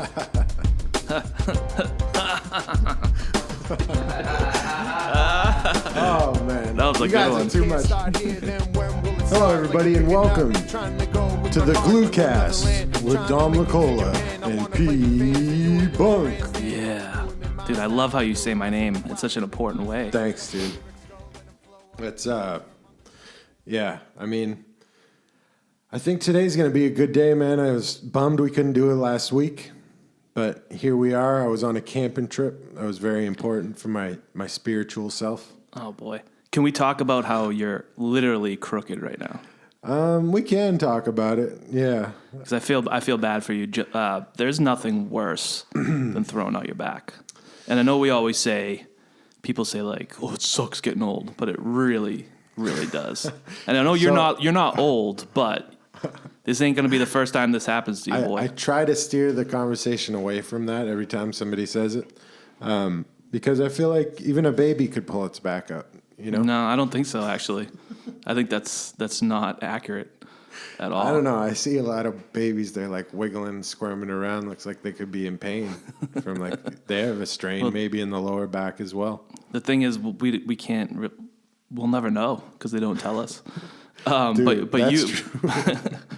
Oh man, that was a you good guys one. are too much. Hello everybody and welcome to the GlueCast with Dom and P Bunk. Yeah. Dude, I love how you say my name in such an important way. Thanks, dude. It's yeah, I mean, I think today's gonna be a good day, man. I was bummed we couldn't do it last week, but here we are. I was on a camping trip. That was very important for my spiritual self. Oh, boy. Can we talk about how you're literally crooked right now? We can talk about it. Yeah. Because I feel bad for you. There's nothing worse than throwing out your back. And I know we always say, people say like, "Oh, it sucks getting old," but it really, really does. And I know you're not old, but this ain't gonna be the first time this happens to you, boy. I try to steer the conversation away from that every time somebody says it, because I feel like even a baby could pull its back up. You know? No, I don't think so. Actually, I think that's not accurate at all. I don't know. I see a lot of babies. They're like wiggling, squirming around. Looks like they could be in pain from like they have a strain, maybe in the lower back as well. The thing is, we can't. We'll never know because they don't tell us. Dude, but you true.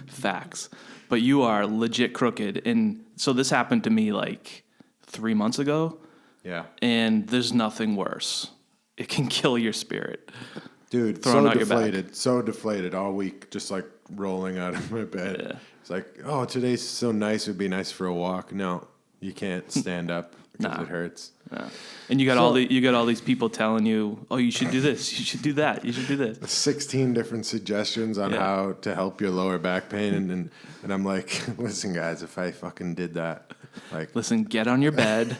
facts. But you are legit crooked, and so this happened to me like 3 months ago. Yeah. And there's nothing worse. It can kill your spirit. Dude, so deflated all week, just like rolling out of my bed. Yeah. It's like, oh, today's so nice. It'd be nice for a walk. No, you can't stand up because it hurts. Nah. And you got all these people telling you, oh, you should do this, you should do that, you should do this. 16 different suggestions on how to help your lower back pain, and I'm like, listen, guys, if I fucking did that, like, listen, get on your bed,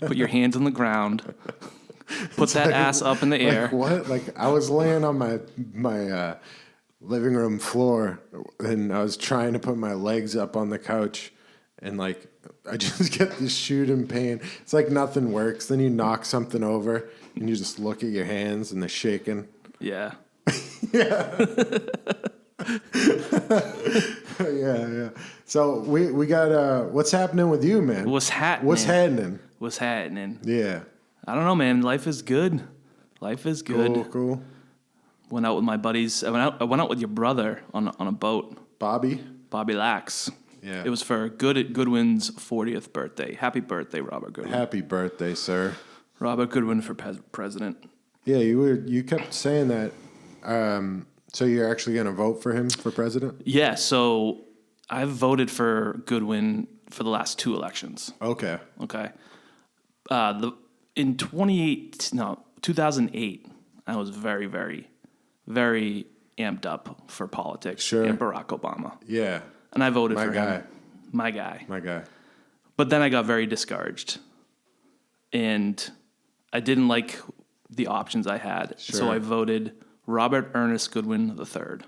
put your hands on the ground. Put that ass up in the air. Like what? Like I was laying on my living room floor and I was trying to put my legs up on the couch and like I just get this shooting pain. It's like nothing works. Then you knock something over and you just look at your hands and they're shaking. Yeah. Yeah. Yeah. So we got what's happening with you, man? What's happening? Yeah. I don't know, man. Life is good. Cool. Went out with my buddies. I went out with your brother on a boat. Bobby Lax. Yeah. It was for Goodwin's 40th birthday. Happy birthday, Robert Goodwin. Happy birthday, sir. Robert Goodwin for president. Yeah, you kept saying that. So you're actually going to vote for him for president? Yeah. So I've voted for Goodwin for the last 2 elections. Okay. In 2008, I was very, very, very amped up for politics and Barack Obama. Yeah. And I voted for him. My guy. But then I got very discouraged. And I didn't like the options I had. Sure. So I voted Robert Ernest Goodwin III.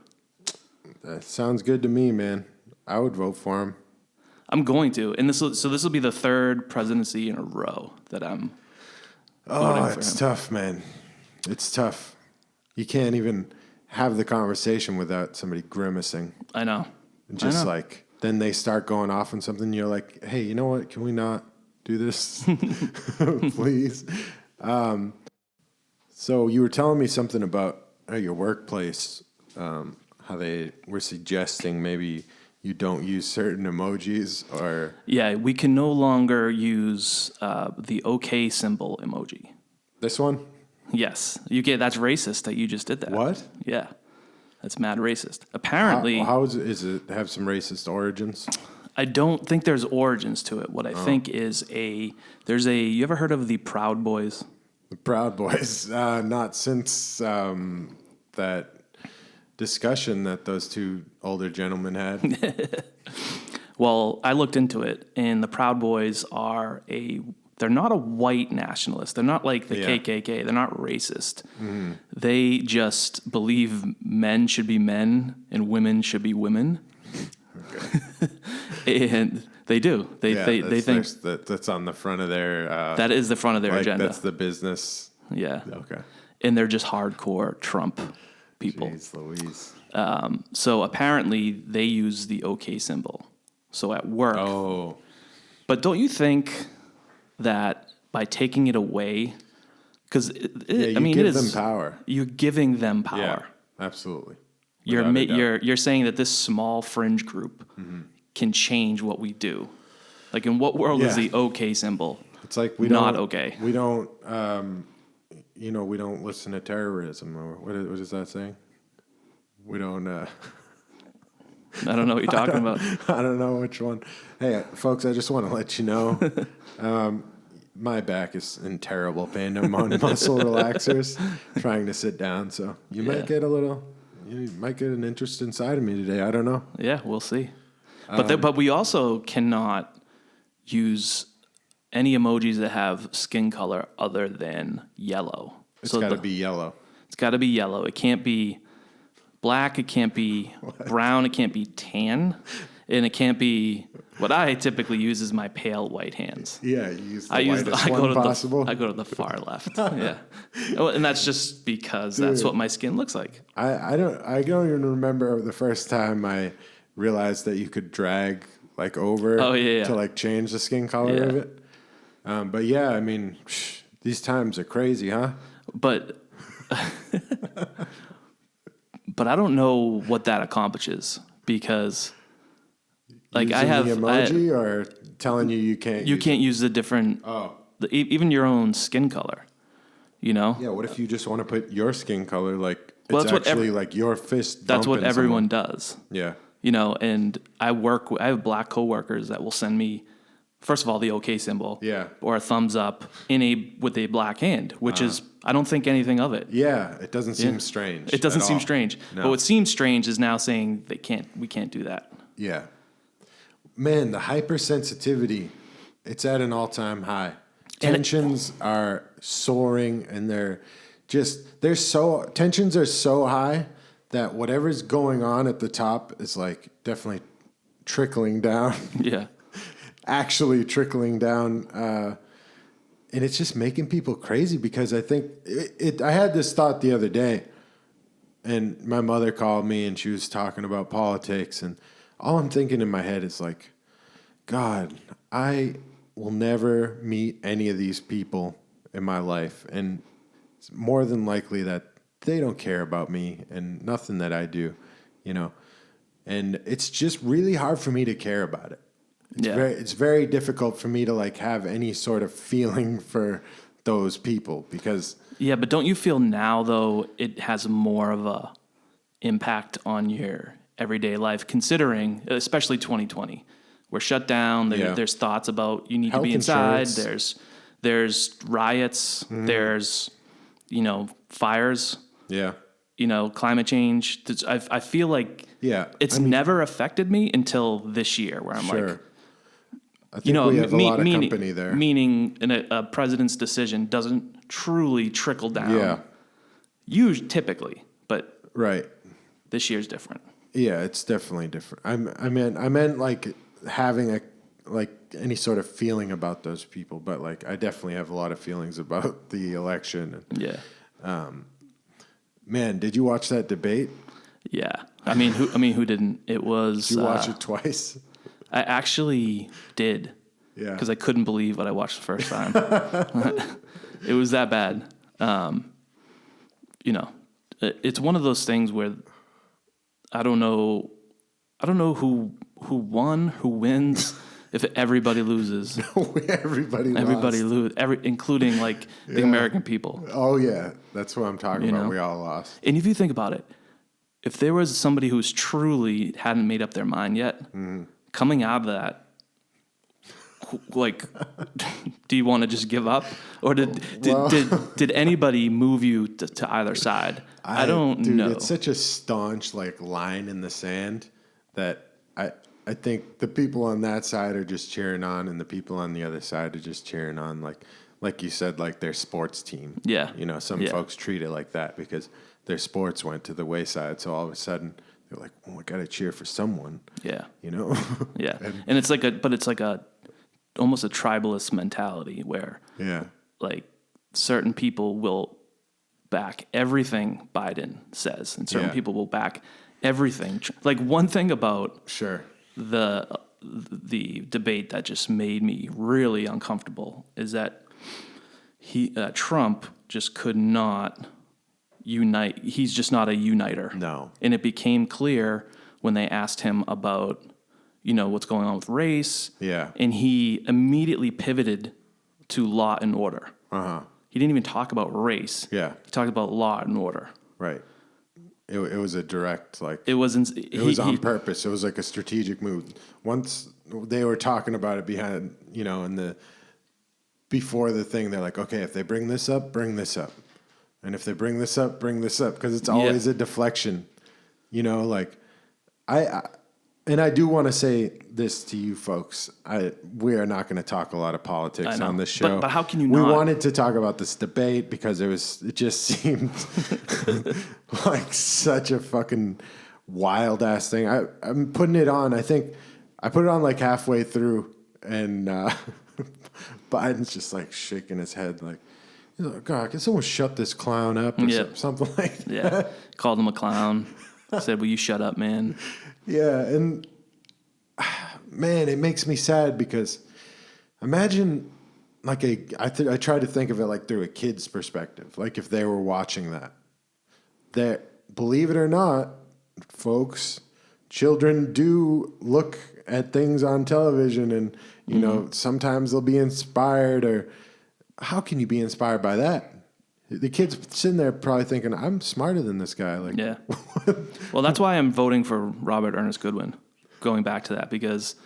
That sounds good to me, man. I would vote for him. I'm going to. And this will be the 3rd presidency in a row that I'm it's tough, man. It's tough. You can't even have the conversation without somebody grimacing. I know. And just like, then they start going off on something. You're like, hey, you know what? Can we not do this? Please. So you were telling me something about your workplace, how they were suggesting maybe you don't use certain emojis or... Yeah, we can no longer use the OK symbol emoji. This one? Yes. That's racist that you just did that. What? Yeah. That's mad racist. Apparently... How is it have some racist origins? I don't think there's origins to it. What I think is you ever heard of the Proud Boys? The Proud Boys. Not since that... discussion that those 2 older gentlemen had. Well, I looked into it, and the Proud Boys they're not a white nationalist. They're not like the KKK. They're not racist. Mm. They just believe men should be men and women should be women. Okay. And they do. They think that's on the front of their... that is the front of their agenda. That's the business. Yeah. Okay. And they're just hardcore Trump people. Jeez Louise. So apparently they use the OK symbol. So at work, But don't you think that by taking it away, because I mean, it is them power. You're giving them power. Yeah, absolutely. You're saying that this small fringe group can change what we do. Like, in what world is the OK symbol? It's like not okay. We don't, we don't listen to terrorism. Or what is that saying? We don't. I don't know what you're talking about. I don't know which one. Hey, folks, I just want to let you know, my back is in terrible pain. I'm on muscle relaxers, trying to sit down. So you might get an interest inside of me today. I don't know. Yeah, we'll see. But we also cannot use any emojis that have skin color other than yellow. It's got to be yellow. It's got to be yellow. It can't be black. It can't be brown. It can't be tan. And it can't be what I typically use is my pale white hands. Yeah, you use the whitest one possible. I go to the far left. Yeah. And that's just because that's what my skin looks like. I don't even remember the first time I realized that you could drag like over to like change the skin color of it. But yeah, I mean, these times are crazy, huh? But but I don't know what that accomplishes because like using I have the emoji or telling you can't. You can't use the different. Even your own skin color. You know. Yeah. What if you just want to put your skin color like it's actually like your fist? That's what everyone does. Yeah. You know, and I have black coworkers that will send me, first of all, the OK symbol, or a thumbs up with a black hand, which is I don't think anything of it. Yeah, it doesn't seem strange. It doesn't seem strange. No. But what seems strange is now saying we can't do that. Yeah, man, the hypersensitivity, it's at an all-time high. Tensions are soaring, and tensions are so high that whatever's going on at the top is like definitely trickling down. Yeah. Actually trickling down. And it's just making people crazy because I think I had this thought the other day, and my mother called me and she was talking about politics, and all I'm thinking in my head is like, God, I will never meet any of these people in my life. And it's more than likely that they don't care about me and nothing that I do, you know. And it's just really hard for me to care about it. It's very difficult for me to like have any sort of feeling for those people because... Yeah, but don't you feel now, though, it has more of a impact on your everyday life, considering, especially 2020. We're shut down. There's thoughts about you need to be inside. Insurance. There's riots. Mm-hmm. There's, fires. Yeah. Climate change. I feel like it's never affected me until this year where I'm like... I think we have a lot of company there. Meaning a president's decision doesn't truly trickle down. Yeah. Typically, but this year's different. Yeah, it's definitely different. I meant like having any sort of feeling about those people, but like I definitely have a lot of feelings about the election. Yeah. Man, did you watch that debate? Yeah. Who didn't? It was. Did you watch it twice? I actually did. Yeah. Because I couldn't believe what I watched the first time. It was that bad. It's one of those things where I don't know who won, who wins, if everybody loses. Everybody loses, including like the American people. Oh yeah, that's what I'm talking about. We all lost. And if you think about it, if there was somebody who's truly hadn't made up their mind yet, coming out of that, like, do you want to just give up, or did anybody move you to either side? I don't know. It's such a staunch like line in the sand that I think the people on that side are just cheering on, and the people on the other side are just cheering on, like you said, like their sports team. Yeah. Some folks treat it like that because their sports went to the wayside. So all of a sudden they're like, "Oh, I got to cheer for someone." Yeah. Yeah. And it's like almost a tribalist mentality where like certain people will back everything Biden says, and certain people will back everything. Like one thing about the the debate that just made me really uncomfortable is that Trump just could not unite. He's just not a uniter. No. And it became clear when they asked him about, what's going on with race. Yeah. And he immediately pivoted to law and order. Uh-huh. He didn't even talk about race. Yeah. He talked about law and order. Right. It was a direct, like... It was on purpose. It was like a strategic move. Once they were talking about it behind, before the thing, they're like, okay, if they bring this up, bring this up. And if they bring this up, bring this up. Because it's always a deflection. And I do want to say this to you folks. We are not going to talk a lot of politics on this show. But how can you not? We not? wanted to talk about this debate because it just seemed like such a fucking wild ass thing. I'm putting it on. I think I put it on like halfway through, and Biden's just like shaking his head like, God, can someone shut this clown up or something like that? Yeah, called him a clown. Said, will you shut up, man? Yeah, and man, it makes me sad because imagine like I try to think of it like through a kid's perspective, like if they were watching that believe it or not, folks, children do look at things on television and, sometimes they'll be inspired or how can you be inspired by that? The kid's sitting there probably thinking, I'm smarter than this guy. Like, yeah. Well, that's why I'm voting for Robert Ernest Goodwin, going back to that, because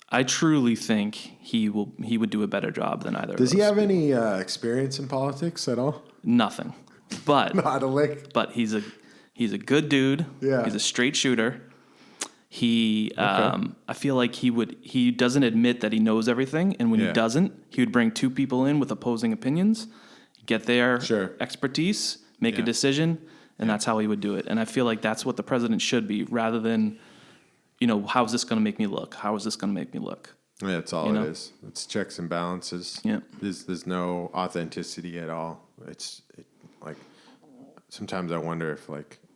I truly think he would do a better job than either of Does those. he have any experience in politics at all? Nothing. But Not a lick. But he's a good dude. Yeah. He's a straight shooter. I feel like he doesn't admit that he knows everything, and when he doesn't, he would bring two people in with opposing opinions, get their expertise, make a decision, and that's how he would do it. And I feel like that's what the president should be, rather than, how's this going to make me look? How is this going to make me look? Yeah, that's all it is. It's checks and balances. Yeah. There's no authenticity at all. Like sometimes I wonder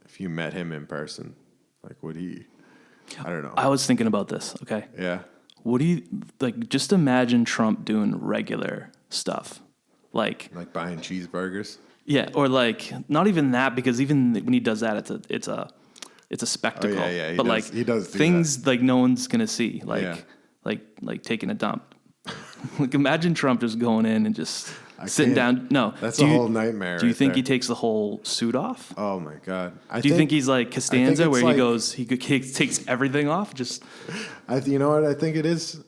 if you met him in person, like would he? I don't know. I was thinking about this. Okay. Yeah. What do you like? Just imagine Trump doing regular stuff, like buying cheeseburgers. Yeah, or like not even that, because even when he does that, it's a spectacle. Oh, yeah. But he does things that. like no one's gonna see, like taking a dump. Like imagine Trump just going in and just sitting down. No, that's a whole nightmare. Do you think he there. takes the whole suit off? Oh my God! Do you think he's like Costanza, where he takes everything off? Just, you know what I think it is.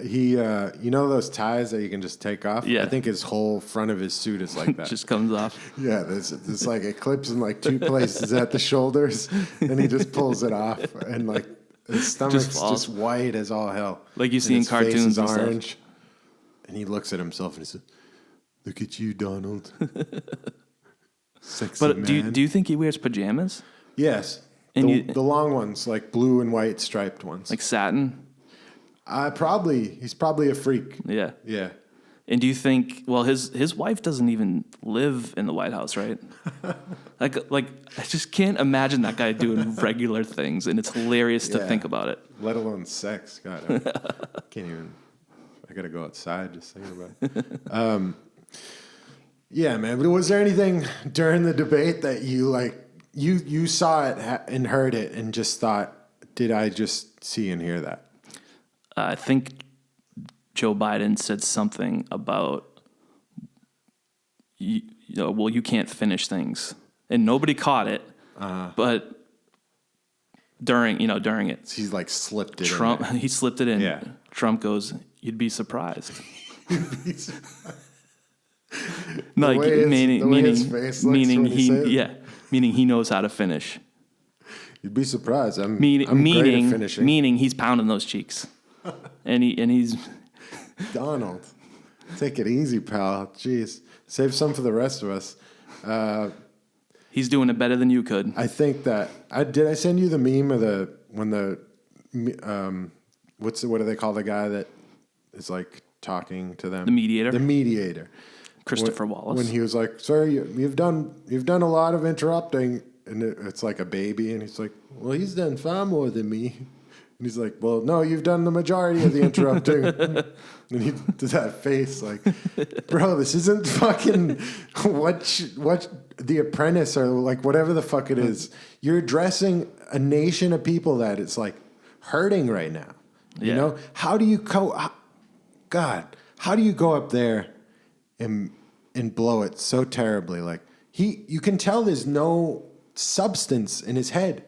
He, those ties that you can just take off. Yeah. I think his whole front of his suit is like that. Just comes off. Yeah, it's like it clips in like two places at the shoulders, and he just pulls it off, and like his stomach's just white as all hell, like you see in cartoons. Face is and orange, stuff. And he looks at himself and he says, "Look at you, Donald, sexy man." But do you think he wears pajamas? Yes, And the long ones, like blue and white striped ones, like satin. He's probably a freak. Yeah. Yeah. And do you think? Well, his wife doesn't even live in the White House, right? like I just can't imagine that guy doing regular things, and it's hilarious to think about it. Let alone sex. God, I can't even. I gotta go outside just thinking about it. Yeah, man. But was there anything during the debate that you saw it and heard it and just thought, did I just see and hear that? I think Joe Biden said something about, you can't finish things, and nobody caught it. But during it, He's like slipped it. Trump, he slipped it in. Yeah. Trump goes, "You'd be surprised." Meaning he knows how to finish. You'd be surprised. I'm great at finishing. Meaning he's pounding those cheeks, and he's Donald. Take it easy, pal. Jeez, save some for the rest of us. He's doing it better than you could. I think that did I send you the meme of what do they call the guy that is like talking to them? The mediator. The mediator. Christopher Wallace. When he was like, "Sir, you've done a lot of interrupting," and it's like a baby, and he's like, "Well, he's done far more than me." And he's like, well, no, you've done the majority of the interrupting. And he does that face like, bro, this isn't fucking what The Apprentice or like whatever the fuck it is. You're addressing a nation of people that it's like hurting right now. You know? How do you go up there and blow it so terribly? Like you can tell there's no substance in his head.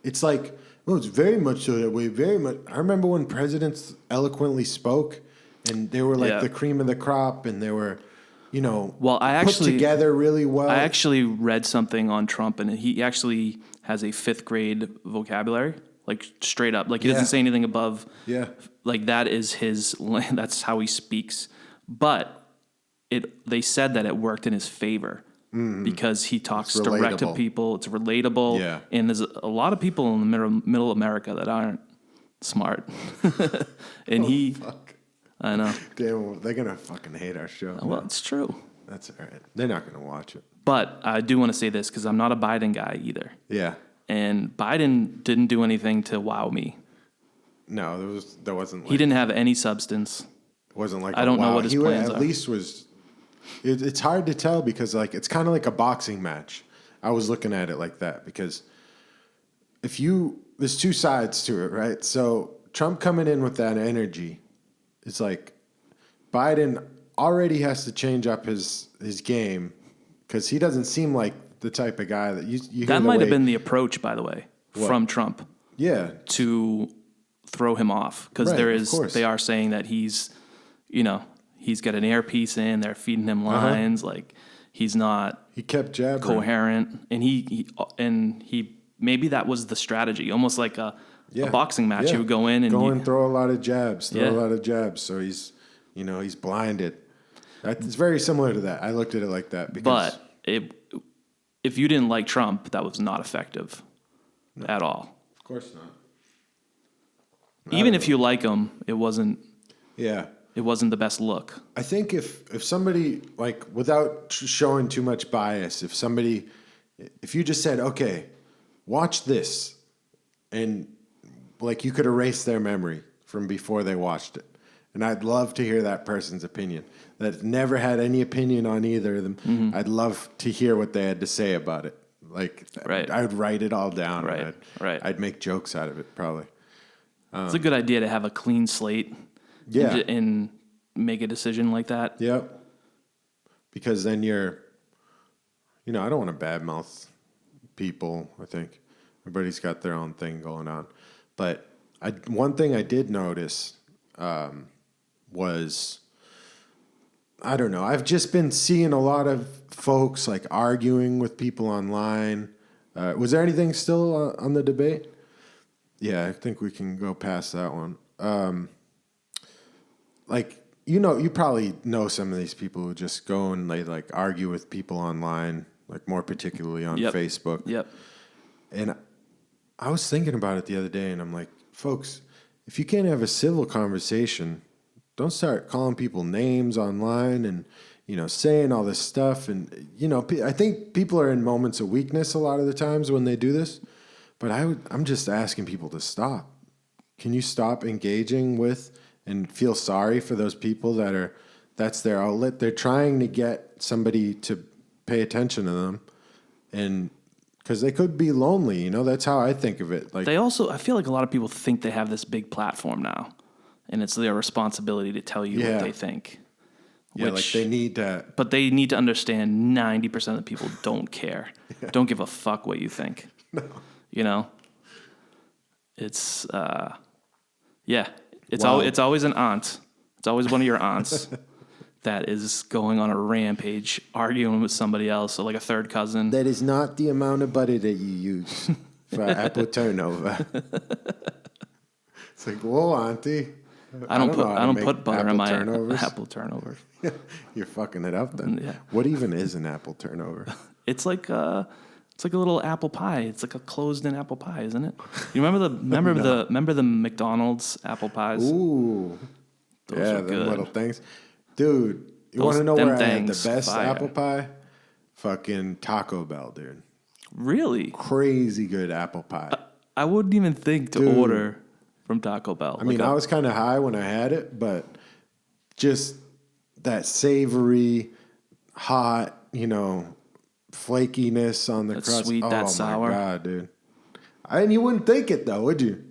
It's like, well, it's very much so that way. Very much. I remember when presidents eloquently spoke, and they were like the cream of the crop, and they were, put together really well. I actually read something on Trump, and he actually has a 5th grade vocabulary, like straight up. Like he doesn't say anything above. Yeah. Like that is that's how he speaks. But they said that it worked in his favor. Because he talks direct to people. It's relatable. Yeah. And there's a lot of people in the middle America that aren't smart. And fuck. I know. Damn, they're going to fucking hate our show. Well, it's true. That's all right. They're not going to watch it. But I do want to say this because I'm not a Biden guy either. Yeah. And Biden didn't do anything to wow me. No, there wasn't. He didn't have any substance. It wasn't like I don't know what his plans are. At least was... It's hard to tell because like it's kind of like a boxing match. I was looking at it like that because there's two sides to it, right? So Trump coming in with that energy, it's like Biden already has to change up his game because he doesn't seem like the type of guy that you that might have been the approach, by the way, from Trump. Yeah, to throw him off because they are saying that he's got an earpiece in. They're feeding him lines. Like he's not. He kept jabbering. Coherent, and he maybe that was the strategy, almost like a boxing match. Yeah. He would go in and throw a lot of jabs. So he's blinded. It's very similar to that. I looked at it like that. But if you didn't like Trump, that was not effective at all. Of course not. Even if you like him, it wasn't. Yeah. It wasn't the best look. I think if somebody, like, without showing too much bias, if you just said, okay, watch this, and, like, you could erase their memory from before they watched it. And I'd love to hear that person's opinion. That never had any opinion on either of them. Mm-hmm. I'd love to hear what they had to say about it. Like, I would write it all down. Right. I'd make jokes out of it, probably. It's a good idea to have a clean slate. Yeah. And make a decision like that. Yep. Because then I don't want to badmouth people. I think everybody's got their own thing going on. But one thing I did notice was, I don't know, I've just been seeing a lot of folks like arguing with people online. Was there anything still on the debate? Yeah, I think we can go past that one. Like, you probably know some of these people who just go and they like argue with people online, like more particularly on Facebook. Yep. And I was thinking about it the other day, and I'm like, folks, if you can't have a civil conversation, don't start calling people names online and, saying all this stuff. And, I think people are in moments of weakness a lot of the times when they do this. But I'm just asking people to stop. Can you stop engaging with and feel sorry for those people that's their outlet? They're trying to get somebody to pay attention to them, and because they could be lonely, that's how I think of it. Like I feel like a lot of people think they have this big platform now, and it's their responsibility to tell you what they think. Yeah, like they need to. But they need to understand 90% of the people don't care. Yeah. Don't give a fuck what you think. No. It's It's always an aunt. It's always one of your aunts that is going on a rampage, arguing with somebody else, so like a third cousin. That is not the amount of butter that you use for apple turnover. It's like, whoa, auntie. I don't put butter in my apple turnover. You're fucking it up then. Yeah. What even is an apple turnover? It's like a little apple pie. It's like a closed-in apple pie, isn't it? You remember the McDonald's apple pies? Ooh, those are good. Little things, dude. You want to know where I had the best apple pie? Fucking Taco Bell, dude. Really? Crazy good apple pie. I wouldn't even think to order from Taco Bell. I mean, I was kind of high when I had it, but just that savory, hot, flakiness on the that crust. sweet, that sour. Oh my God, dude. And you wouldn't think it though, would you?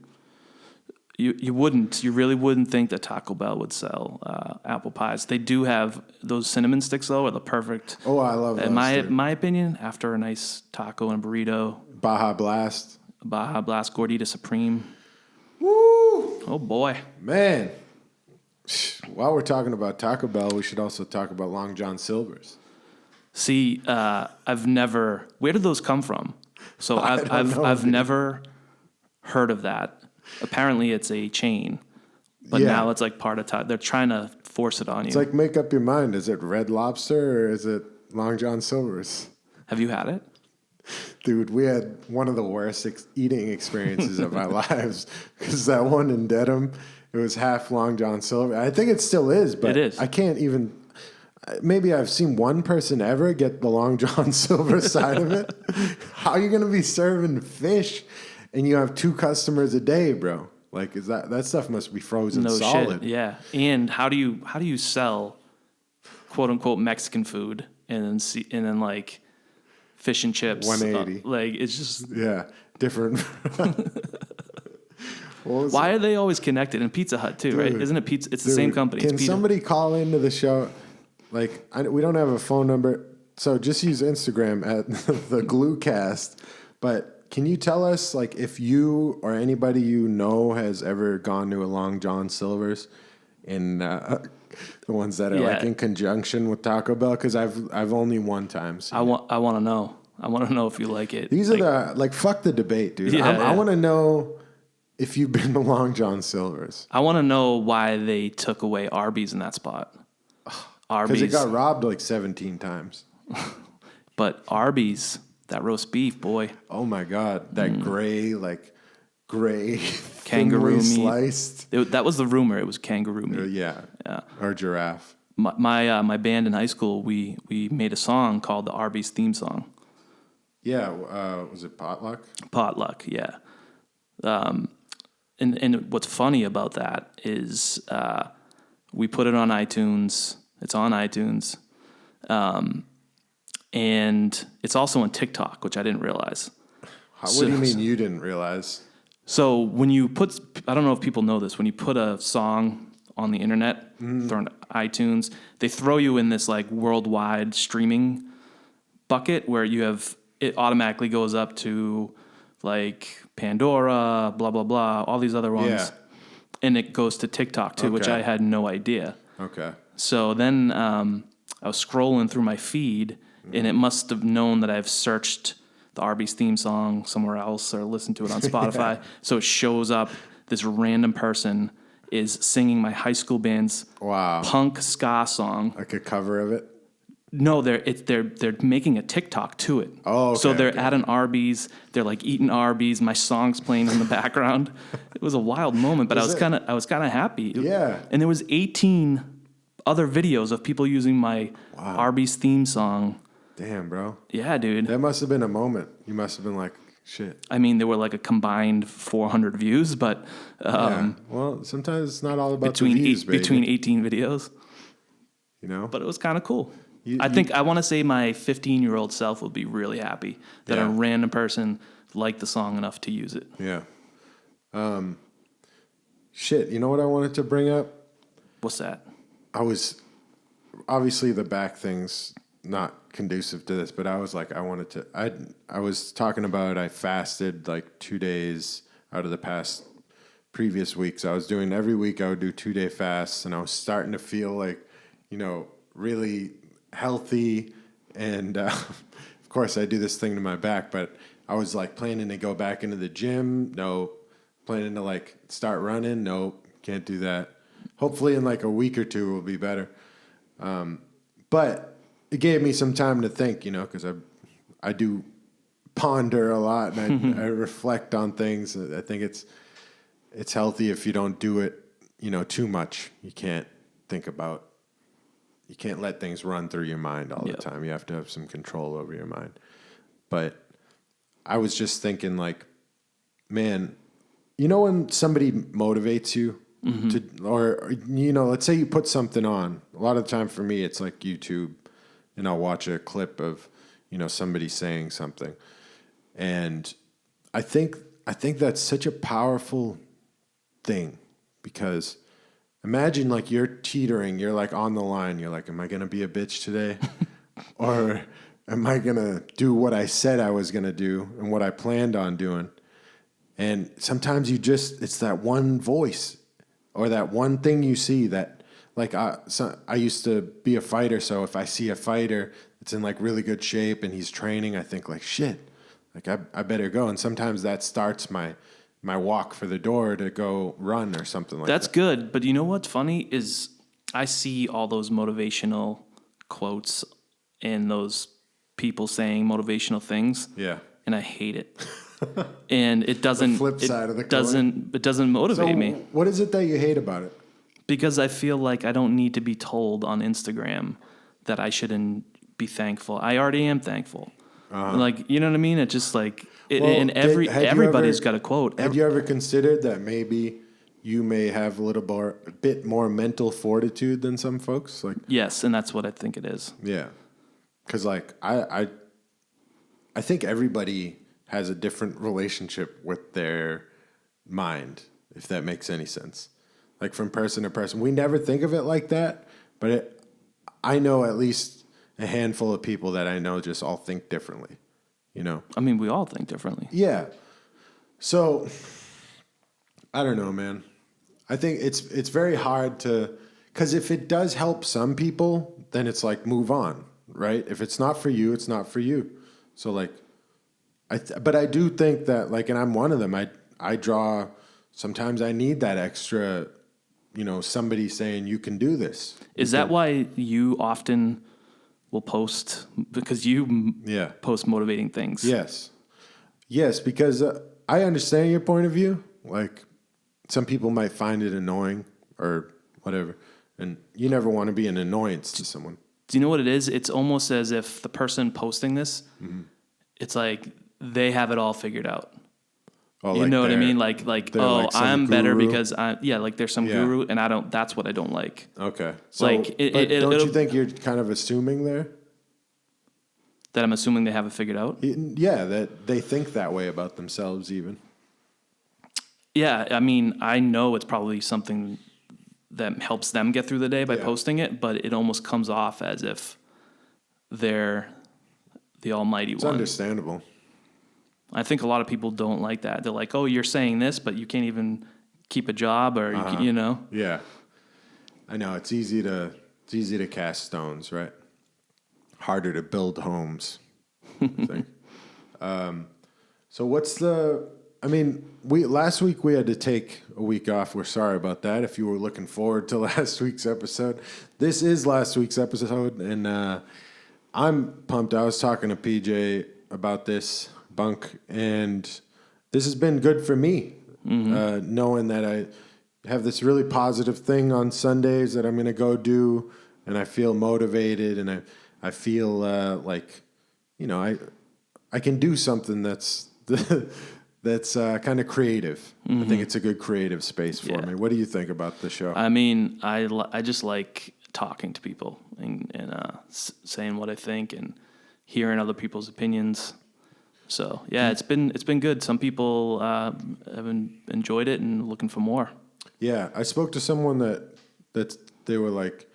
You wouldn't. You really wouldn't think that Taco Bell would sell apple pies. They do have those cinnamon sticks though, are the perfect. Oh, I love those. In my opinion, after a nice taco and burrito, Baja Blast, Gordita Supreme. woo, Oh boy, man. While we're talking about Taco Bell, we should also talk about Long John Silver's. See, I've never. Where did those come from? So I've never heard of that. Apparently, it's a chain, but now it's like part of Taco. They're trying to force it on you. It's like, make up your mind. Is it Red Lobster or is it Long John Silver's? Have you had it? Dude, we had one of the worst eating experiences of our lives because that one in Dedham, it was half Long John Silver. I think it still is, but it is. I can't even. Maybe I've seen one person ever get the Long John Silver side of it. How are you going to be serving fish and you have 2 customers a day, bro? Like, is that stuff must be frozen solid? Shit, yeah. And how do you sell quote unquote Mexican food and then like fish and chips? 180. Like it's just different. Why are they always connected? And Pizza Hut too, right? Isn't it pizza? It's the same company. Can somebody call into the show? Like, we don't have a phone number, so just use Instagram at the GlueCast. But can you tell us, like, if you or anybody you know has ever gone to a Long John Silver's, in the ones that are like in conjunction with Taco Bell? Because I've only one time seen I want to know. I want to know if you like it. These are fuck the debate, dude. I want to know if you've been to Long John Silver's. I want to know why they took away Arby's in that spot. Because it got robbed like 17 times. But Arby's, that roast beef, boy. Oh my God. That gray kangaroo meat. Sliced. That was the rumor. It was kangaroo meat. Yeah. Or giraffe. My band in high school, we made a song called the Arby's theme song. Yeah. Was it Potluck? Potluck, yeah. And what's funny about that is we put it on iTunes. It's on iTunes. And it's also on TikTok, which I didn't realize. What do you mean you didn't realize? So when you put, I don't know if people know this, when you put a song on the internet, throw on iTunes, they throw you in this like worldwide streaming bucket where it automatically goes up to like Pandora, blah, blah, blah, all these other ones. Yeah. And it goes to TikTok too, which I had no idea. Okay. So then I was scrolling through my feed, and it must have known that I've searched the Arby's theme song somewhere else or listened to it on Spotify. So it shows up, this random person is singing my high school band's punk ska song. Like a cover of it? No, they're making a TikTok to it. Oh, okay, so they're at an Arby's. They're like eating Arby's. My song's playing in the background. It was a wild moment, but I was kind of happy. Yeah. And there was 18 other videos of people using my Arby's theme song. Damn, bro. Yeah, dude. That must have been a moment. You must have been like, shit. I mean, there were like a combined 400 views, but well, sometimes it's not all about between the views, baby. between 18 videos. But it was kind of cool. I want to say my 15-year-old self would be really happy that a random person liked the song enough to use it. Yeah. Shit, you know what I wanted to bring up? What's that? Obviously the back thing's not conducive to this, but I was like, I was talking about I fasted like 2 days out of the past previous weeks. I was doing every week I would do 2-day fasts, and I was starting to feel like, really healthy. And of course I do this thing to my back, but I was like planning to go back into the gym. No. Planning to like start running. Nope. Can't do that. Hopefully in like a week or two will be better. But it gave me some time to think, because I do ponder a lot, and I reflect on things. I think it's healthy if you don't do it, too much. You can't let things run through your mind all the time. You have to have some control over your mind. But I was just thinking, like, man, you know when somebody motivates you to, or let's say you put something on. A lot of the time for me, it's like YouTube, and I'll watch a clip of somebody saying something, and I think that's such a powerful thing, because imagine like you're teetering, you're like on the line, you're like, am I gonna be a bitch today, or am I gonna do what I said I was gonna do and what I planned on doing? And sometimes it's that one voice or that one thing you see that, like, I used to be a fighter, so if I see a fighter that's in like really good shape and he's training, I think like, shit, like I better go. And sometimes that starts my walk for the door to go run or something like that. That's good. But you know what's funny is I see all those motivational quotes and those people saying motivational things. Yeah. And I hate it. And it doesn't. The flip side of the coin. It doesn't motivate me. What is it that you hate about it? Because I feel like I don't need to be told on Instagram that I shouldn't be thankful. I already am thankful. Like, you know what I mean? It's just like, everybody's got a quote. Have you ever considered that maybe you may have a bit more mental fortitude than some folks? Like, yes, and that's what I think it is. Yeah, because like I think everybody has a different relationship with their mind, if that makes any sense. Like from person to person, we never think of it like that, but I know at least a handful of people that I know just all think differently. I mean, we all think differently. Yeah. So I don't know, man. I think it's very hard because if it does help some people, then it's like move on, right? If it's not for you, it's not for you. So like, but I do think that like, and I'm one of them. I draw. Sometimes I need that extra, somebody saying you can do this. Is that why you often will post, because you post motivating things? Yes, because I understand your point of view. Like some people might find it annoying or whatever, and you never want to be an annoyance to someone. Do you know what it is? It's almost as if the person posting this, it's like they have it all figured out. Oh, you like know what I mean? Like I'm guru? Better because like there's some guru, and I don't. That's what I don't like. Okay, so, like don't you think you're kind of assuming there? That I'm assuming they have it figured out? Yeah, that they think that way about themselves even. Yeah, I mean, I know it's probably something that helps them get through the day by posting it, but it almost comes off as if they're the almighty one. It's understandable. I think a lot of people don't like that. They're like, oh, you're saying this, but you can't even keep a job or, Yeah. I know. It's easy to cast stones, right? Harder to build homes. I think. So last week we had to take a week off. We're sorry about that. If you were looking forward to last week's episode, this is last week's episode, and I'm pumped. I was talking to PJ about this, Bunk, and this has been good for me, knowing that I have this really positive thing on Sundays that I'm going to go do, and I feel motivated, and I feel like, I can do something that's kind of creative. I think it's a good creative space for me. What do you think about the show? I mean, I just like talking to people and saying what I think and hearing other people's opinions. So yeah, it's been good. Some people have enjoyed it and looking for more. Yeah, I spoke to someone that they were like,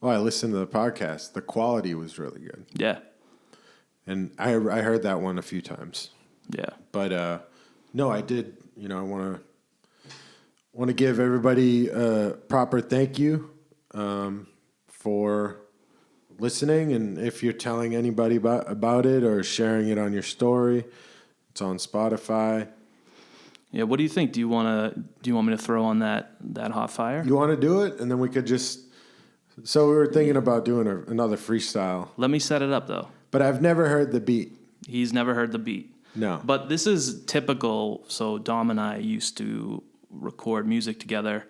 "Oh, I listened to the podcast. The quality was really good." Yeah, and I heard that one a few times. Yeah, but no, I did. I want to give everybody a proper thank you for listening, and if you're telling anybody about it or sharing it on your story, it's on Spotify. Yeah, what do you think? Do you want me to throw on that hot fire? You want to do it, and then we could just. So we were thinking about doing another freestyle. Let me set it up though. But I've never heard the beat. He's never heard the beat. No. But this is typical. So Dom and I used to record music together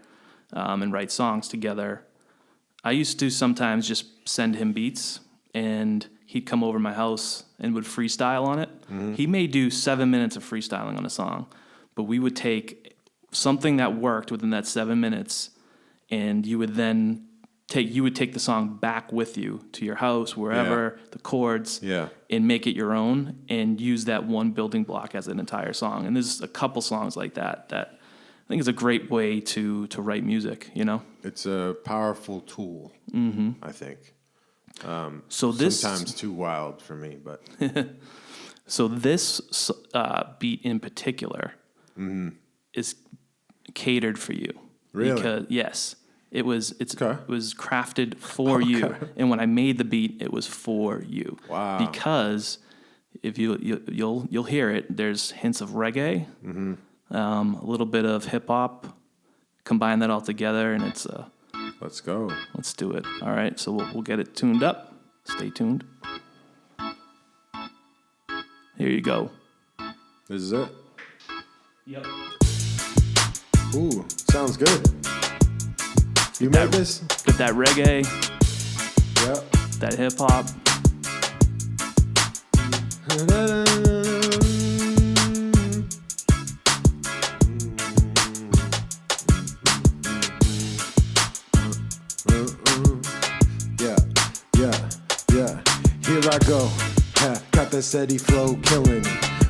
and write songs together. I used to sometimes just send him beats, and he'd come over my house and would freestyle on it. Mm-hmm. He may do 7 minutes of freestyling on a song, but we would take something that worked within that 7 minutes, and you would then take the song back with you to your house, wherever, the chords, and make it your own, and use that one building block as an entire song. And there's a couple songs like that I think is a great way to write music, you know? It's a powerful tool, I think. So this sometimes too wild for me, but so this beat in particular is catered for you. Really? Because yes, it was crafted for you, and when I made the beat, it was for you. Wow! Because if you'll hear it, there's hints of reggae, a little bit of hip hop. Combine that all together, and it's let's go. Let's do it. All right, so we'll get it tuned up. Stay tuned. Here you go. This is it? Yep. Ooh, sounds good. You made this? With that reggae. Yep. That hip hop. Yeah. Here I go. Got that steady flow killing it.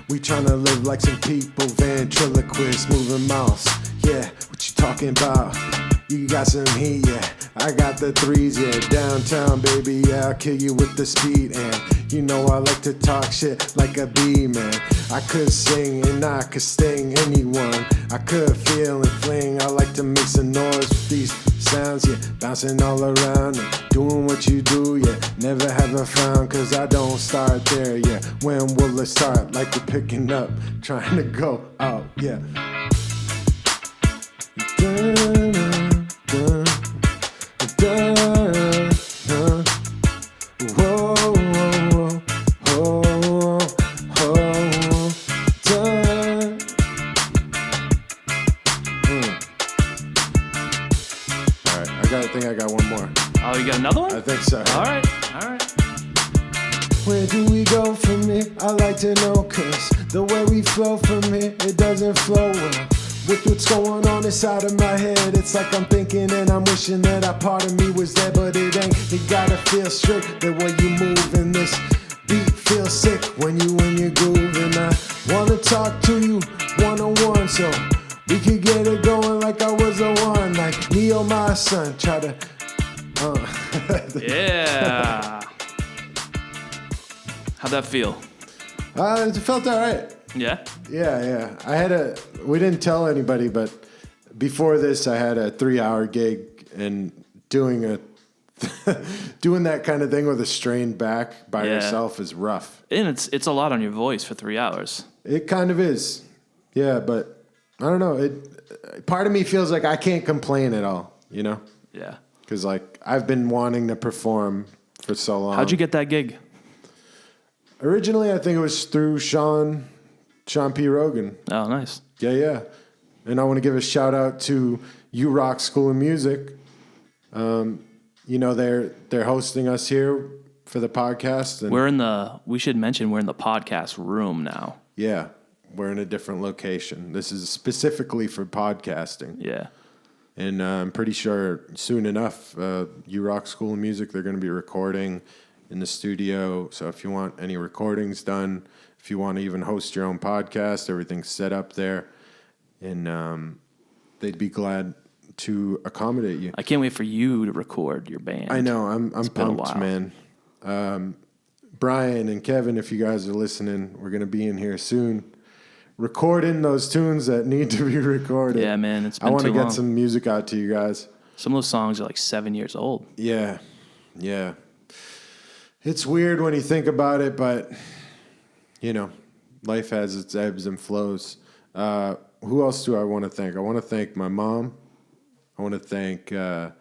We tryna live like some people, ventriloquists, moving mouths. Yeah, what you talking about? You got some heat, yeah. I got the threes, yeah. Downtown, baby, yeah. I'll kill you with the speed, and you know I like to talk shit like a bee, man. I could sing and I could sting anyone. I could feel and fling. I like to make some noise with these sounds, yeah. Bouncing all around and doing what you do, yeah. Never have a frown, cause I don't start there, yeah. When will it start? Like we're picking up, trying to go out, yeah. I got one more. Oh, you got another one? I think so. All right. Where do we go from here? I like to know, cause the way we flow from here, it doesn't flow well. With what's going on inside of my head, it's like I'm thinking and I'm wishing that a part of me was there, but it ain't. You gotta feel strict the way you move in this beat. Feel sick when you in your groove, and I wanna talk to you one-on-one, so we could get it going like I was the one, like Neo, my son. Try to, yeah. How'd that feel? It felt all right. Yeah? Yeah. We didn't tell anybody, but before this, I had a 3-hour gig, and doing that kind of thing with a strained back by yourself is rough. And it's a lot on your voice for 3 hours. It kind of is. Yeah, but I don't know. Part of me feels like I can't complain at all, you know? Yeah. Because, like, I've been wanting to perform for so long. How'd you get that gig? Originally, I think it was through Sean P. Rogan. Oh, nice. Yeah. And I want to give a shout out to U Rock School of Music. You know, they're hosting us here for the podcast. And we should mention we're in the podcast room now. Yeah. We're in a different location. This is specifically for podcasting. Yeah. And I'm pretty sure soon enough, U Rock School of Music, they're going to be recording in the studio. So if you want any recordings done, if you want to even host your own podcast, everything's set up there. And they'd be glad to accommodate you. I can't wait for you to record your band. I know. I'm pumped, man. Brian and Kevin, if you guys are listening, we're going to be in here soon, recording those tunes that need to be recorded. Yeah, man. It's been I want to get some music out to you guys. Some of those songs are like 7 years old. Yeah. It's weird when you think about it, but, you know, life has its ebbs and flows. Who else do I want to thank? I want to thank my mom. I want to thank, all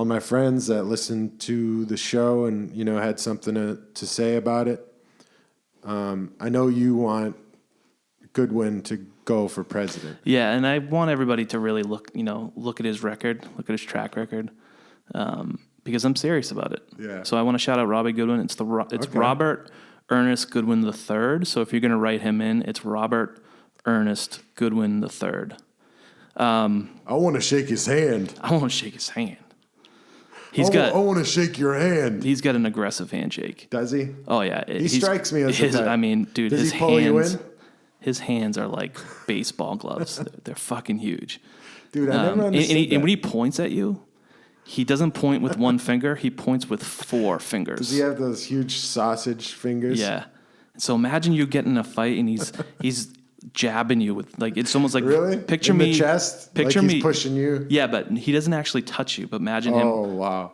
my friends that listened to the show and, you know, had something to say about it. I know you want Goodwin to go for president. Yeah, and I want everybody to really look at his record, look at his track record, because I'm serious about it. Yeah. So I want to shout out Robbie Goodwin. It's Robert Ernest Goodwin III. So if you're going to write him in, it's Robert Ernest Goodwin III. I want to shake his hand. I want to shake his hand. I want to shake your hand. He's got an aggressive handshake. Does he? Oh yeah, He strikes me as a type. I mean, dude, Does his he pull you hands. in? His hands are like baseball gloves. They're fucking huge. Dude, I never understood that. And when he points at you, he doesn't point with one finger. He points with 4 fingers. Does he have those huge sausage fingers? Yeah. So imagine you get in a fight and he's jabbing you with like it's almost like really? Picture in me the chest. Picture like me he's pushing you. Yeah, but he doesn't actually touch you. But imagine him. Oh wow.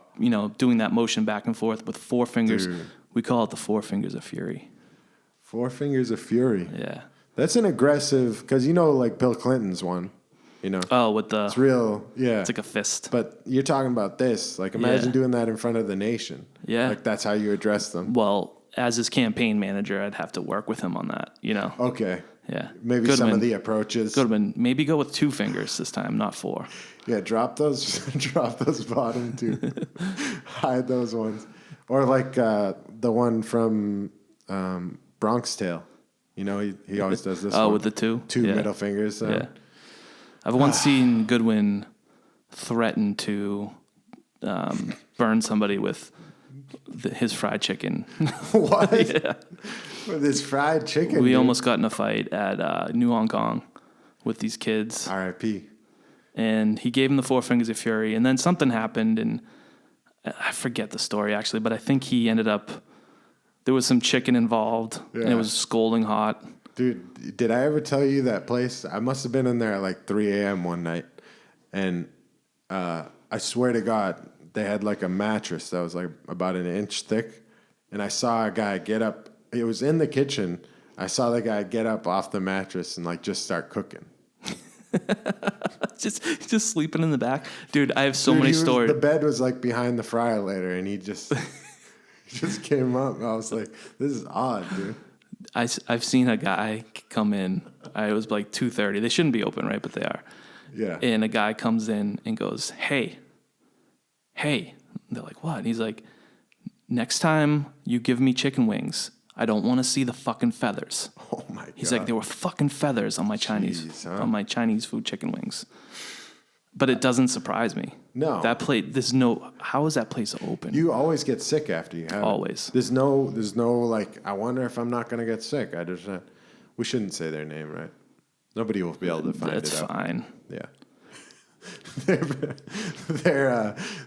Doing that motion back and forth with 4 fingers. Dude. We call it the 4 fingers of fury. 4 fingers of fury. Yeah. That's an aggressive because like Bill Clinton's one. Oh, with the it's real. Yeah. It's like a fist. But you're talking about this. Like imagine doing that in front of the nation. Yeah. Like that's how you address them. Well, as his campaign manager, I'd have to work with him on that. Okay. Yeah. Maybe some of the approaches. Goodman, maybe go with 2 fingers this time, not 4. Yeah, drop those bottom 2. Hide those ones. Or like the one from Bronx Tale. He always does this one. Oh, with the 2? 2 middle fingers. Yeah. I've once seen Goodwin threaten to burn somebody with his fried chicken. What? Yeah. With his fried chicken? We almost got in a fight at New Hong Kong with these kids. R.I.P. And he gave him the 4 fingers of fury. And then something happened, and I forget the story, actually, but I think he ended up... There was some chicken involved, and it was scalding hot. Dude, did I ever tell you that place? I must have been in there at like 3 a.m. one night. And I swear to God, they had like a mattress that was like about an inch thick. And I saw a guy get up. It was in the kitchen. I saw the guy get up off the mattress and like just start cooking. just sleeping in the back. Dude, I have so many stories. The bed was like behind the fryer later, and he just came up. I was like, this is odd, dude. I've seen a guy come in. It was like 2:30. They shouldn't be open, right? But they are. Yeah. And a guy comes in and goes, hey. And they're like, what? And he's like, next time you give me chicken wings, I don't want to see the fucking feathers. Oh my God. He's like, there were fucking feathers on my Chinese food chicken wings. But it doesn't surprise me. No. That plate, how is that place open? You always get sick after you have Always. it. There's no like, I wonder if I'm not going to get sick. We shouldn't say their name, right? Nobody will be able to find it out. That's fine. Yeah.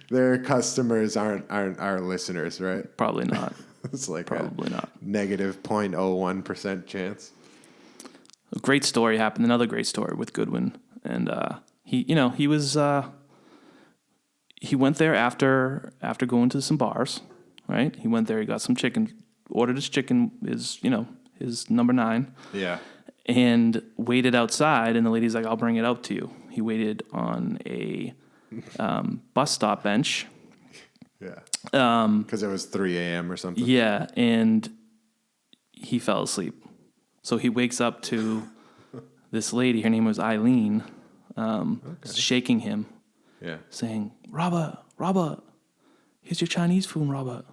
Their customers aren't our listeners, right? Probably not. It's like probably not. Negative 0.01% chance. A great story happened. Another great story with Goodwin, and he went there after going to some bars, right? He went there. He got some chicken. Ordered his chicken. His number 9. Yeah. And waited outside, and the lady's like, "I'll bring it out to you." He waited on a bus stop bench. Yeah. Because it was 3 a.m. or something. Yeah, and he fell asleep. So he wakes up to this lady. Her name was Eileen, shaking him. Yeah. Saying, Robert, here's your Chinese food, Robert.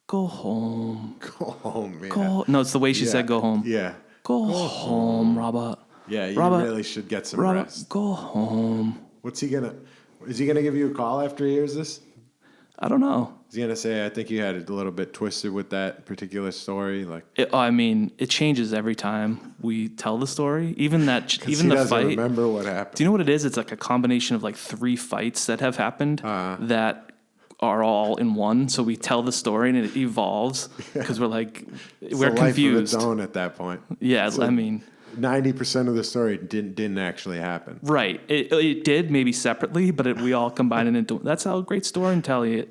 Go home. Go home, man. No, it's the way she said go home. Yeah. Go home, Robert. Yeah, you really should get some Robert, rest. go home. Is he gonna give you a call after he hears this? I don't know. Is he gonna say, I think you had it a little bit twisted with that particular story? Like, it changes every time we tell the story. Even the doesn't fight. Remember what happened. Do you know what it is? It's like a combination of like 3 fights that have happened that are all in one. So we tell the story and it evolves because we're confused. Life of its own at that point. Yeah, so 90% of the story didn't actually happen. Right. It did, maybe separately, but we all combine it into... That's how great storytelling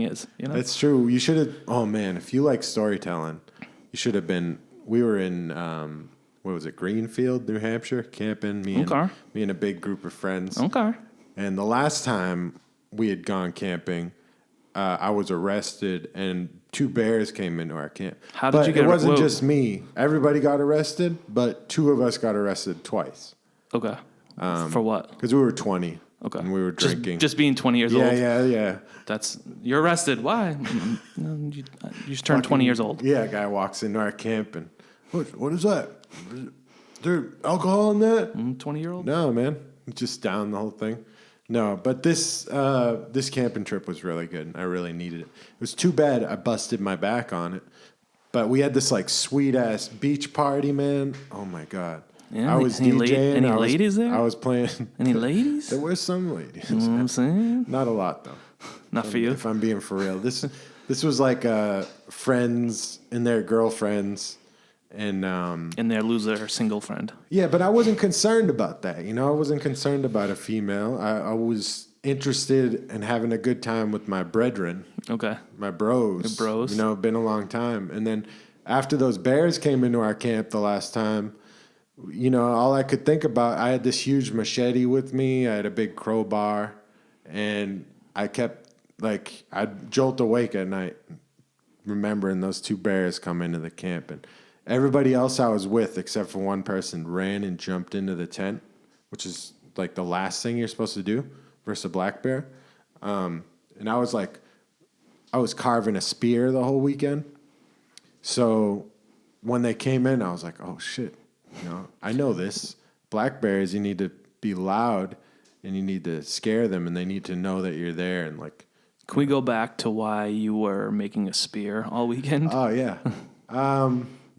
is. That's true. You should have... Oh, man. If you like storytelling, you should have been... We were in... what was it? Greenfield, New Hampshire, camping. Me and a big group of friends. Okay. And the last time we had gone camping, I was arrested and 2 bears came into our camp. How did you get... It wasn't just me. Everybody got arrested, but 2 of us got arrested twice. Okay. For what? Because we were 20. Okay. And we were drinking. Just being 20 years old? Yeah. You're arrested. Why? You just turned 20 years old. Yeah, a guy walks into our camp and, what is that? Dude, alcohol in that? 20-year-old? No, man. Just down the whole thing. No, but this camping trip was really good. I really needed it. It was too bad I busted my back on it. But we had this like sweet ass beach party, man. Oh my god. Yeah, I was any DJing. any ladies there? I was playing. Any ladies? There were some ladies. You know what I'm saying? Not a lot though. Not for you. If I'm being for real. This was like friends and their girlfriends. And their loser single friend. yeah, but I wasn't concerned about that. You know, I wasn't concerned about a female. I was interested in having a good time with my brethren. Okay. My bros. Your bros. You know, been a long time. And then after those bears came into our camp the last time, you know, all I could think about, I had this huge machete with me. I had a big crowbar. And I kept, like, I'd jolt awake at night remembering those two bears come into the camp. And everybody else I was with, except for one person, ran and jumped into the tent, which is like the last thing you're supposed to do versus a black bear. And I was carving a spear the whole weekend. So when they came in, I was like, oh shit, you know, I know this. Black bears, you need to be loud and you need to scare them and they need to know that you're there. And like, can we go back to why you were making a spear all weekend? oh yeah.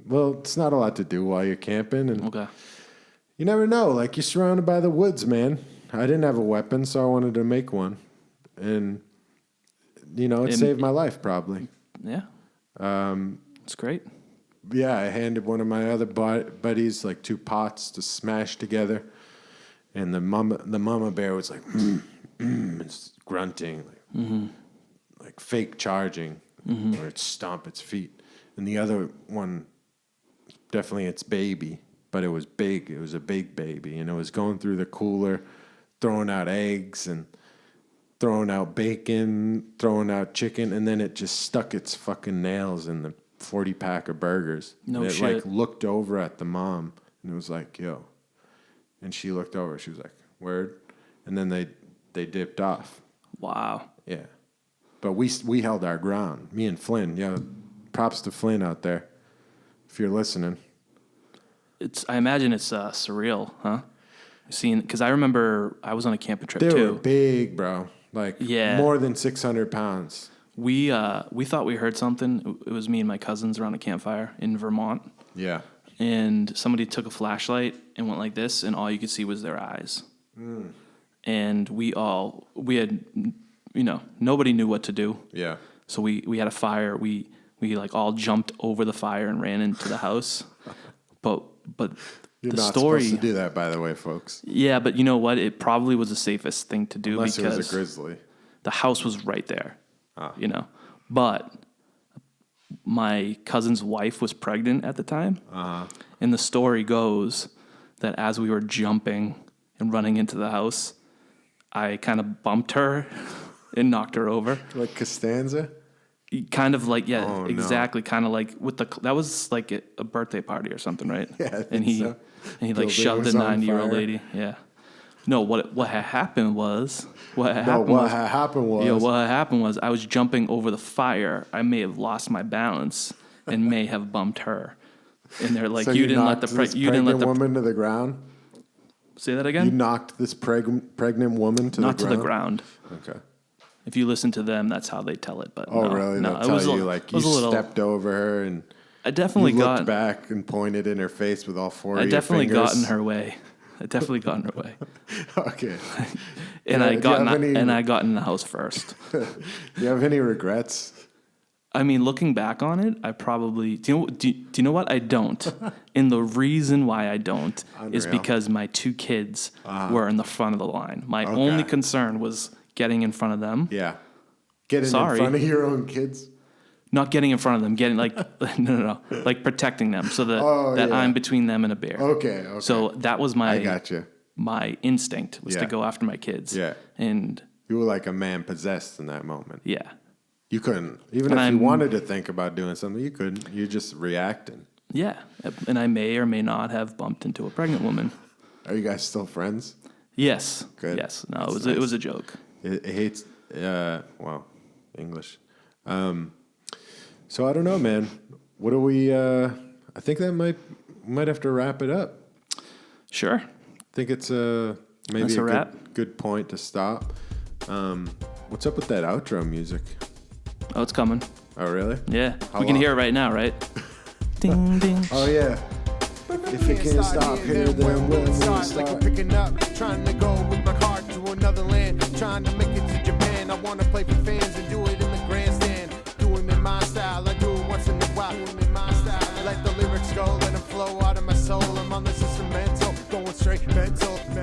Well, it's not a lot to do while you're camping, and Okay. you never know. Like, you're surrounded by the woods, man. I didn't have a weapon, so I wanted to make one, and you know, it saved my life probably. Yeah. It's great. Yeah, I handed one of my other buddies like 2 pots to smash together, and the mama bear was like, it's grunting, like fake charging, or it stomp its feet, and the other one. Definitely its baby, but it was big. It was a big baby, and it was going through the cooler, throwing out eggs and throwing out bacon, throwing out chicken, and then it just stuck its fucking nails in the 40-pack of burgers. No and it shit. like looked over at the mom, and it was like, yo. And she looked over. She was like, word. And then they dipped off. Wow. Yeah. But we held our ground. Me and Flynn. Yeah, props to Flynn out there. If you're listening. I imagine it's surreal, huh? Seeing, because I remember I was on a camping trip They too. were big, bro. Like more than 600 pounds. We thought we heard something. It was me and my cousins around a campfire in Vermont. Yeah. And somebody took a flashlight and went like this, and all you could see was their eyes. And we had, you know, nobody knew what to do. Yeah. So we had a fire. We like all jumped over the fire and ran into the house. But You're the not story, supposed to do that, by the way, folks. yeah, but you know what? It probably was the safest thing to do Unless because it was a grizzly. the house was right there, you know. But my cousin's wife was pregnant at the time. And the story goes that as we were jumping and running into the house, I kind of bumped her and knocked her over. Like Costanza? Kind of like, yeah, Oh, no. exactly. Kind of like with that was like a birthday party or something, right? Yeah, I think and he so. and he like Building shoved the was on 90-year-old fire. lady. Yeah. No, what had happened was What happened was I was jumping over the fire. I may have lost my balance and may have bumped her. And they're like, so you didn't let knocked the this you didn't let pregnant the woman to the ground? say that You again? knocked this pregnant woman to Not the to ground? the ground. Okay. If you listen to them, that's how they tell it. But Oh, no, really? No, They'll tell you, like, you stepped over her and I definitely you looked got back and pointed in her face with all 4 of I your definitely fingers. got in her way. I definitely got in her way. Okay. And Yeah, I do got you have in, any- and I got in the house first. Do you have any regrets? I mean, looking back on it, I probably do you know what I don't, and the reason why I don't is Unreal. because my 2 kids were in the front of the line. My Okay. only concern was getting in front of them, Yeah. Getting Sorry. in front of your own kids? not getting in front of them, getting like no, like protecting them so that yeah. I'm between them and a bear. Okay. So that was my I got you. my instinct was Yeah. to go after my kids. Yeah. And You were like a man possessed in that moment. yeah. You couldn't. Even And if you I'm- wanted to think about doing something, you couldn't. You're just reacting. Yeah. And I may or may not have bumped into a pregnant woman. Are you guys still friends? Yes. Good. Yes. No, That's it nice. was a joke. It hates, English. So I don't know, man. What do we, I think that might have to wrap it up. Sure. Think it's maybe That's a wrap. good point to stop. What's up with that outro music? Oh, it's coming. Oh, really? Yeah. How we can long? hear it right now, right? Ding, ding. Oh, yeah. If you can't stop here, then when we Like we're start? picking up, trying to go with my heart to another land, trying to make it to Japan. I wanna play for fans and do it in the grandstand. Do it in my style, I do it once in a while. Do it in my style. I let the lyrics go, let them flow out of my soul. I'm on this instrumental, going straight mental. I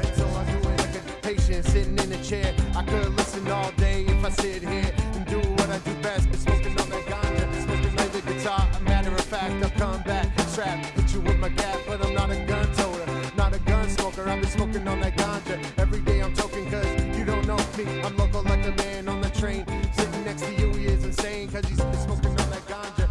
do it like a patient sitting in a chair. I could listen all day if I sit here and do what I do best. But smoking on that ganja, smoking play the guitar. A matter of fact, I'll come back, strap, hit you with my gap, but I'm not a gun toter, not a gun smoker. I've been smoking on that ganja every day. I'm toking 'cause you don't know me. I'm local like the man on the train, sitting next to you. He is insane 'cause he's been smoking on that ganja.